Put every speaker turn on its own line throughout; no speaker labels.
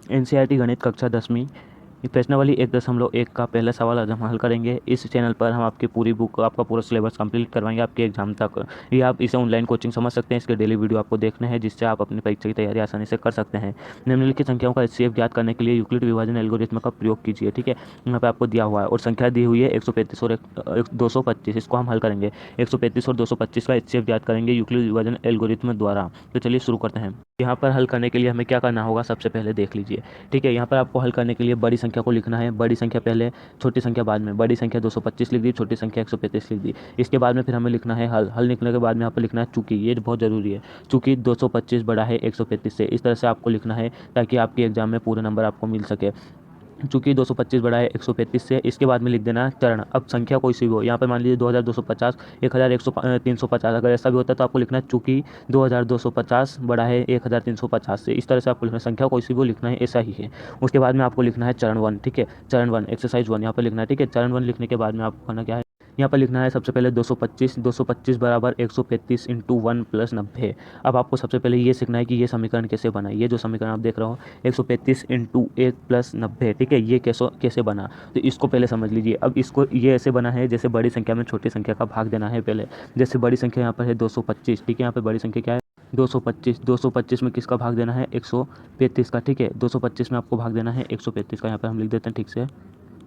NCERT गणित कक्षा 10वीं प्रश्नावली 1.1 का पहला सवाल आज हम हल करेंगे। इस चैनल पर हम आपकी पूरी बुक, आपका पूरा सिलेबस कंप्लीट करवाएंगे आपके एग्जाम तक। ये आप इसे ऑनलाइन कोचिंग समझ सकते हैं। इसके डेली वीडियो आपको देखने हैं, जिससे आप अपनी परीक्षा की तैयारी आसानी से कर सकते हैं। निम्नलिखित संख्याओं का एचसीएफ ज्ञात करने के लिए यूक्लिड विभाजन एल्गोरिथम का प्रयोग कीजिए। ठीक है, यहाँ पे आपको दिया हुआ है और संख्या दी हुई है 135 और 225। इसको हम हल करेंगे। 135 और 225 का एचसीएफ ज्ञात करेंगे यूक्लिड विभाजन एल्गोरिथम द्वारा। तो चलिए शुरू करते हैं। यहाँ पर हल करने के लिए हमें क्या करना होगा, सबसे पहले देख लीजिए। ठीक है, यहाँ पर आपको हल करने के लिए बड़ी संख्या को लिखना है। बड़ी संख्या पहले, छोटी संख्या बाद में। बड़ी संख्या 225 लिख दी, छोटी संख्या 135 लिख दी। इसके बाद में फिर हमें लिखना है हल। हल निकलने के बाद में यहाँ पर लिखना है चूंकि। ये बहुत ज़रूरी है, चूंकि 225 बड़ा है 135 से। इस तरह से आपको लिखना है ताकि आपके एग्जाम में पूरे नंबर आपको मिल सके। चूंकि 225 बड़ा है 135 से। इसके बाद में लिख देना चरण। अब संख्या कोई सी भी हो, यहाँ पर मान लीजिए 2250, 1350। अगर ऐसा भी होता है तो आपको लिखना है चूंकि 2250 बड़ा है 1350 से। इस तरह से आपको लिखना है, संख्या कोई सी भी हो लिखना है, ऐसा ही है। उसके बाद में आपको लिखना है चरण 1। ठीक है, चरण 1 एक्सरसाइज 1 यहाँ पर लिखना है। ठीक है, चरण 1 लिखने के बाद में आपको करना क्या है, यहाँ पर लिखना है सबसे पहले 225 बराबर 135 इंटू 1 प्लस 90। अब आपको सबसे पहले ये सीखना है कि ये समीकरण कैसे बना। ये जो समीकरण आप देख रहे हो 135 इंटू 1 प्लस 90, ठीक है, ये कैसे बना, तो इसको पहले समझ लीजिए। अब इसको ये ऐसे बना है जैसे बड़ी संख्या में छोटी संख्या का भाग देना है पहले। जैसे बड़ी संख्या यहाँ पर है 225, ठीक है, यहाँ पर बड़ी संख्या क्या है 225 में किसका भाग देना है 135 का। ठीक है, 225 में आपको भाग देना है 135 का। यहाँ पर हम लिख देते हैं ठीक से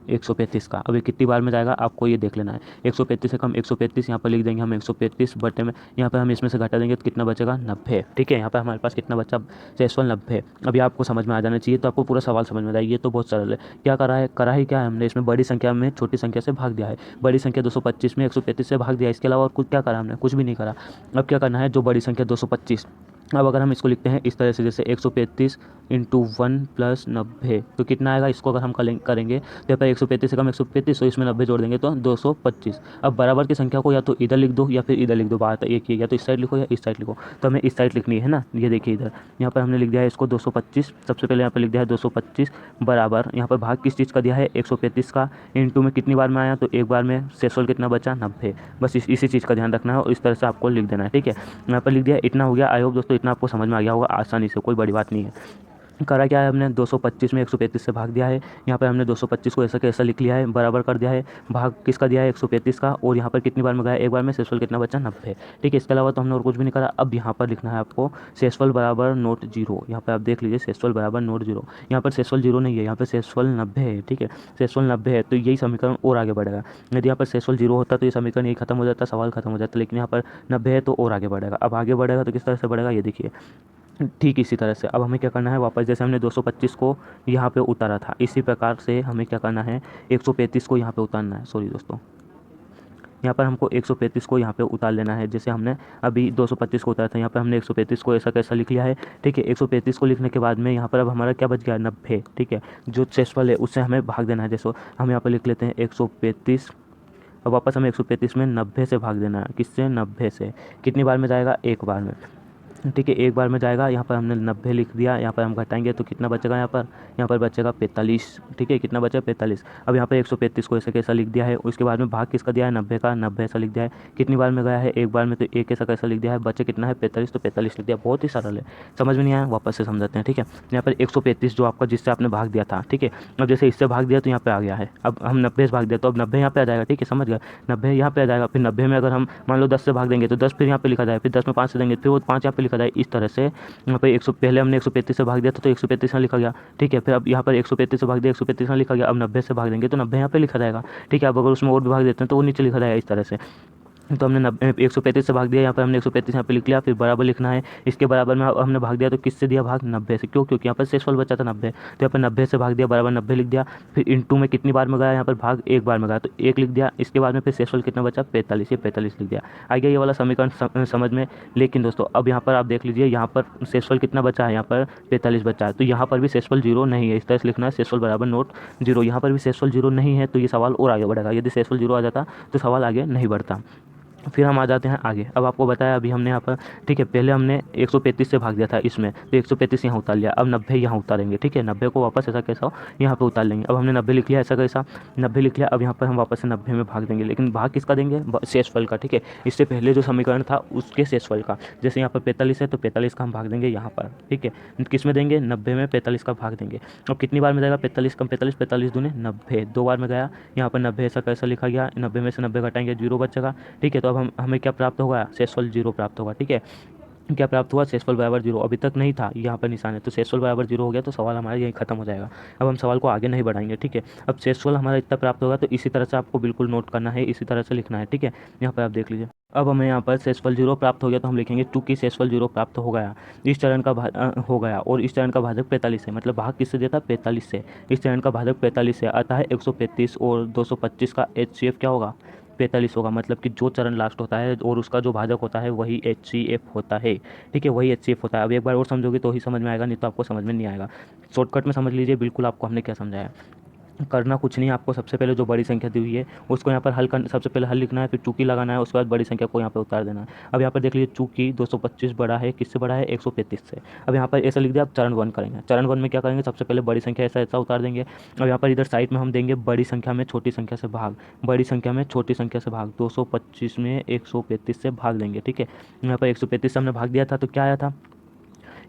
135 का। अब ये कितनी बार में जाएगा आपको ये देख लेना है। 135 से कम 135 यहाँ पर लिख देंगे हम 135 बटे में, यहाँ पर हम इसमें से घटा देंगे तो कितना बचेगा 90। ठीक है, यहाँ पर हमारे पास कितना बचा शेषफल 90। अभी आपको समझ में आ जाना चाहिए, तो आपको पूरा सवाल समझ में आएगा। ये तो बहुत सरल है। क्या करा ही क्या है हमने, इसमें बड़ी संख्या में छोटी संख्या से भाग दिया है। बड़ी संख्या 225 में 135 से भाग दिया, इसके अलावा और कुछ क्या करा हमने, कुछ भी नहीं करा। अब क्या करना है, जो बड़ी संख्या 225, अब अगर हम इसको लिखते हैं इस तरह से जैसे 135 इंटू 1 प्लस 90, तो कितना आएगा, इसको अगर हम करेंगे तो यहाँ पर 135 से कम 135, तो इसमें 90 जोड़ देंगे तो 225। अब बराबर की संख्या को या तो इधर लिख दो या फिर इधर लिख दो। बात एक ही है, या तो इस साइड लिखो या इस साइड लिखो। तो हमें इस साइड लिखनी है ना, ये देखिए इधर यहाँ पर हमने लिख दिया है इसको 225। सबसे पहले यहाँ पर लिख दिया है 225 बराबर, यहाँ पर भाग किस चीज़ का दिया है 135 का, इंटू में कितनी बार में आया तो एक बार में, शेषफल कितना बचा 90। बस इसी चीज़ का ध्यान रखना है और इस तरह से आपको लिख देना है। ठीक है, यहाँ पर लिख दिया, इतना हो गया। आई होप दोस्तों इतना आपको समझ में आ गया होगा आसानी से, कोई बड़ी बात नहीं है। करा क्या है हमने, 225 में 135 से भाग दिया है। यहाँ पर हमने 225 को ऐसा कैसा लिख लिया है, बराबर कर दिया है। भाग किसका दिया है 135 का, और यहाँ पर कितनी बार में गया एक बार में, शेषफल कितना बचा 90। ठीक है, इसके अलावा तो हमने और कुछ भी नहीं करा। अब यहाँ पर लिखना है आपको शेषफल बराबर नोट जीरो। यहाँ पर आप देख लीजिए शेषफल बराबर नोट जीरो। यहाँ पर शेषफल जीरो नहीं है, यहाँ पर शेषफल 90 है। ठीक है, शेषफल 90 है तो यही समीकरण और आगे बढ़ेगा। यदि यहाँ पर शेषफल जीरो होता तो ये समीकरण यही खत्म हो जाता, सवाल खत्म हो जाता, लेकिन यहाँ पर 90 है तो और आगे बढ़ेगा। अब आगे बढ़ेगा तो किस तरह से बढ़ेगा ये देखिए, ठीक इसी तरह से। अब हमें क्या करना है, वापस जैसे हमने 225 को यहाँ पे उतारा था, इसी प्रकार से हमें क्या करना है 135 को यहाँ पे उतारना है। सॉरी दोस्तों, यहाँ पर हमको 135 को यहाँ पे उतार लेना है। जैसे हमने अभी 225 को उतारा था, यहाँ पर हमने 135 को ऐसा कैसा लिख लिया है। ठीक है, 135 को लिखने के बाद में यहाँ पर अब हमारा क्या बच गया 90। ठीक है, जो शेषफल है उससे हमें भाग देना है। जैसे हम यहाँ पर लिख लेते हैं 135, अब वापस हमें 135 में 90 से भाग देना है। किससे, 90 से। कितनी बार में जाएगा, एक बार में। ठीक है, एक बार में जाएगा। यहाँ पर हमने 90 लिख दिया, यहाँ पर हम घटाएंगे तो कितना बचेगा, यहाँ पर बचेगा 45। ठीक है, कितना बचा 45। अब यहाँ पर 135 को ऐसा कैसा लिख दिया है, उसके बाद में भाग किसका दिया है 90 का, 90 ऐसा लिख दिया है। कितनी बार में गया है, एक बार में, तो एक ऐसा कैसा लिख दिया है। बचे कितना है 45, तो 45 लिख दिया। बहुत ही सरल है, समझ में नहीं आया वापस से समझाते हैं। ठीक है, यहाँ पर 135 जो आपका जिससे आपने भाग दिया था, ठीक है, अब जैसे इससे भाग दिया तो यहाँ पे आ गया है। अब हम 90 से भाग दिया तो अब 90 यहाँ पे आ जाएगा। ठीक है, समझ गए, 90 यहाँ पे आ जाएगा। फिर 90 में अगर हम मान लो 10 से भाग देंगे तो 10 फिर यहाँ पे लिखा जाए, फिर 10 में 5 से देंगे फिर वो 5 यहाँ पे लिखा जाए। इस तरह से यहाँ पे 100, पहले हमने 135 से भाग दिया था तो 135 यहाँ लिखा गया। ठीक है, फिर अब यहाँ पर 135 से भाग दिया, 135 यहाँ लिखा गया। अब 90 से भाग देंगे तो 90 यहाँ पे लिखा जाएगा। ठीक है, अब अगर उसमें और भी भाग देते हैं तो वो नीचे लिखा जाएगा इस तरह से। तो हमने 135 से भाग दिया, यहाँ पर हमने 135 यहाँ पे लिख लिया। फिर बराबर लिखना है, इसके बराबर में हमने भाग दिया तो किससे दिया भाग 90 से। क्यों, क्योंकि यहाँ पर शेषफल बचा था 90, तो यहाँ पर 90 से भाग दिया, बराबर 90 लिख दिया। फिर इंटू में कितनी बार में गया, यहाँ पर भाग एक बार में गया तो एक लिख दिया। इसके बाद में फिर शेषफल कितना बचा 45, ये 45 लिख दिया। आ गया ये वाला समीकरण समझ में। लेकिन दोस्तों अब यहाँ पर आप देख लीजिए, यहाँ पर शेषफल कितना बचा है, यहाँ पर 45 बचा है, तो यहाँ पर भी शेषफल जीरो नहीं है। इस तरह से लिखना है शेषफल बराबर नोट जीरो। यहाँ पर भी शेषफल जीरो नहीं है तो ये सवाल और आगे बढ़ेगा। यदि शेषफल जीरो आ जाता तो सवाल आगे नहीं बढ़ता। फिर हम आ जाते हैं आगे। अब आपको बताया अभी हमने यहाँ पर, ठीक है, पहले हमने 135 से भाग दिया था इसमें, तो 135 यहाँ उतार लिया। अब 90 यहाँ उतारेंगे, ठीक है, 90 को वापस ऐसा कैसा हो यहाँ पे उतार लेंगे। अब हमने 90 लिख लिया, ऐसा कैसा 90 लिख लिया। अब यहाँ पर हम वापस से 90 में भाग देंगे, लेकिन भाग किसका देंगे, शेषफल का, ठीक है। इससे पहले जो समीकरण था उसके शेषफल का। जैसे यहाँ पर 45 है तो 45 का हम भाग देंगे यहाँ पर, ठीक है। किस में देंगे, 90 में 45 का भाग देंगे। अब कितनी बार में जाएगा, 45 कम 45, 45 दूने 90, 2 बार में गया। यहाँ पर 90 ऐसा कैसा लिखा गया, 90 में से 90 घटाएंगे 0 बचेगा, ठीक है। तो अब हमें क्या प्राप्त होगा, शेषफल 0 प्राप्त होगा, ठीक है। क्या प्राप्त हुआ, शेषफल बराबर 0, अभी तक नहीं था, यहाँ पर निशान है, तो शेषफल बराबर 0 हो गया, तो सवाल हमारा यहीं खत्म हो जाएगा। अब हम सवाल को आगे नहीं बढ़ाएंगे, ठीक है। अब शेषफल हमारा इतना प्राप्त होगा, तो इसी तरह से आपको बिल्कुल नोट करना है, इसी तरह से लिखना है, ठीक है। यहाँ पर आप देख लीजिए। अब हमें यहाँ पर शेषफल 0 प्राप्त हो गया, तो हम लिखेंगे चूंकि शेषफल 0 प्राप्त हो गया, इस चरण का हो गया, और इस चरण का भाजक 45 है, मतलब भाग किससे देता, 45 से। इस चरण का भाजक 45 है, अतः 135 और 225 का HCF क्या होगा, 45 होगा। मतलब कि जो चरण लास्ट होता है और उसका जो भाजक होता है वही HCF होता है, ठीक है, वही HCF होता है। अब एक बार और समझोगे तो ही समझ में आएगा, नहीं तो आपको समझ में नहीं आएगा। शॉर्टकट में समझ लीजिए बिल्कुल आपको हमने क्या समझाया। करना कुछ नहीं, आपको सबसे पहले जो बड़ी संख्या दी हुई है उसको यहाँ पर हल कर, सबसे पहले हल लिखना है, फिर चूकी लगाना है, उसके बाद बड़ी संख्या को यहाँ पर उतार देना है। अब यहाँ पर देख लीजिए, चूकी 225 बड़ा है, किससे बड़ा है, 135 से। अब यहाँ पर ऐसा लिख दिया। अब चरण 1 करेंगे, चरण 1 में क्या करेंगे, सबसे पहले बड़ी संख्या ऐसा ऐसा उतार देंगे। अब यहाँ पर इधर साइड में हम देंगे बड़ी संख्या में छोटी संख्या से भाग, बड़ी संख्या में छोटी संख्या से भाग, 225 में 135 से भाग देंगे, ठीक है। यहाँ पर 135 से हमने भाग दिया था तो क्या आया था,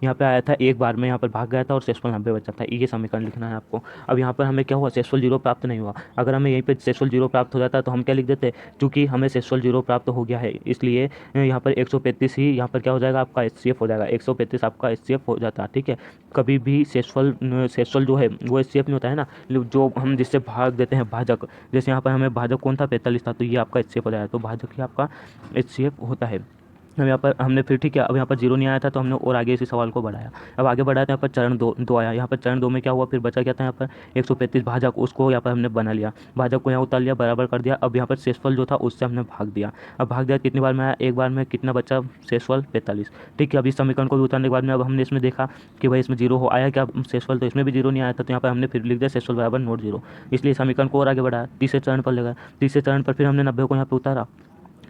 यहाँ पे आया था, एक बार में यहाँ पर भाग गया था और शेषफल 90 बचा था, ये समीकरण लिखना है आपको। अब यहाँ पर हमें क्या हुआ, शेषफल 0 प्राप्त नहीं हुआ। अगर हमें यहीं पे शेषफल 0 प्राप्त हो जाता तो हम क्या लिख देते, क्योंकि हमें शेषफल 0 प्राप्त हो गया है इसलिए यहाँ पर 135 ही यहाँ पर क्या हो जाएगा, आपका HCF हो जाएगा। 135 आपका HCF हो जाता है, ठीक है। कभी भी शेषफल जो है वो HCF नहीं होता है ना, जो हम जिससे भाग देते हैं भाजक, जैसे यहाँ पर हमें भाजक कौन था, 45 था, तो ये आपका HCF हो जाएगा, तो भाजक ही आपका HCF होता है। अब यहाँ पर हमने फिर, ठीक है, अब यहाँ पर 0 नहीं आया था तो हमने और आगे इसी सवाल को बढ़ाया। अब आगे बढ़ाया तो यहाँ पर चरण 2 आया। यहाँ पर चरण 2 में क्या हुआ, फिर बचा क्या था, यहाँ पर 135 भाजक, उसको यहाँ पर हमने बना लिया, भाजक को यहाँ उतार लिया, बराबर कर दिया। अब यहाँ पर शेषफल जो था उससे हमने भाग दिया। अब भाग दिया कितनी बार में आया, एक बार में, कितना बचा, शेषफल 45, ठीक है। अब इस समीकरण को भी उतारने के बाद में अब हमने इसमें देखा कि भाई इसमें 0 हो आया क्या शेषफल, तो इसमें भी 0 नहीं आया था, तो यहाँ पर हमने फिर लिख दिया शेषफल बराबर नोट 0, इसलिए समीकरण को और आगे बढ़ाया। तीसरे चरण पर लगा, तीसरे चरण पर फिर हमने 90 को यहाँ पर उतारा,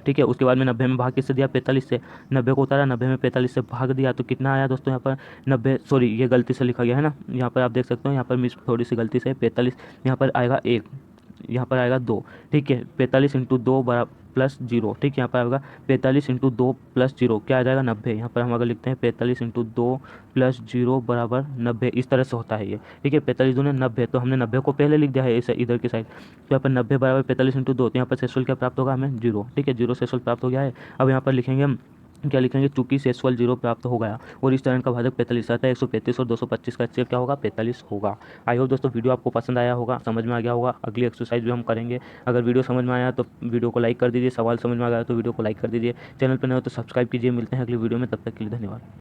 ठीक है। उसके बाद में 90 में भाग किससे दिया, 45 से। 90 को उतारा, 90 में 45 से भाग दिया, तो कितना आया दोस्तों, यहाँ पर 90, सॉरी ये गलती से लिखा गया है ना, यहाँ पर आप देख सकते हो, यहाँ पर मिस थोड़ी सी गलती से 45, यहाँ पर आएगा 1, यहाँ पर आएगा 2, ठीक है। 45 इंटू 2 बराबर प्लस 0, ठीक है। यहाँ पर आएगा 45 इंटू 2 प्लस 0, क्या आ जाएगा, 90। यहाँ पर हम अगर लिखते हैं 45 इंटू 2 प्लस 0 बराबर 90, इस तरह से होता है ये, ठीक है। 45 दूने 90, तो हमने 90 को पहले लिख दिया है इसे इधर की साइड, तो यहाँ पर 90 बराबर 45 इंटू 2, तो यहाँ पर शेषफल क्या प्राप्त होगा हमें, 0, ठीक है, 0 शेषफल प्राप्त हो गया है। अब यहाँ पर लिखेंगे हम, क्या लिखेंगे, चूंकि शेषफल 0 प्राप्त हो गया और इस चरण का भाजक 45 आता है, 135 और 225 का HCF क्या होगा, 45 होगा। आई होप दोस्तों वीडियो आपको पसंद आया होगा, समझ में आ गया होगा। अगली एक्सरसाइज भी हम करेंगे। अगर वीडियो समझ में आया तो वीडियो को लाइक कर दीजिए, सवाल समझ में आ गया तो वीडियो को लाइक कर दीजिए, चैनल पर नए हो तो सब्सक्राइब कीजिए। मिलते हैं अगली वीडियो में, तब तक के लिए धन्यवाद।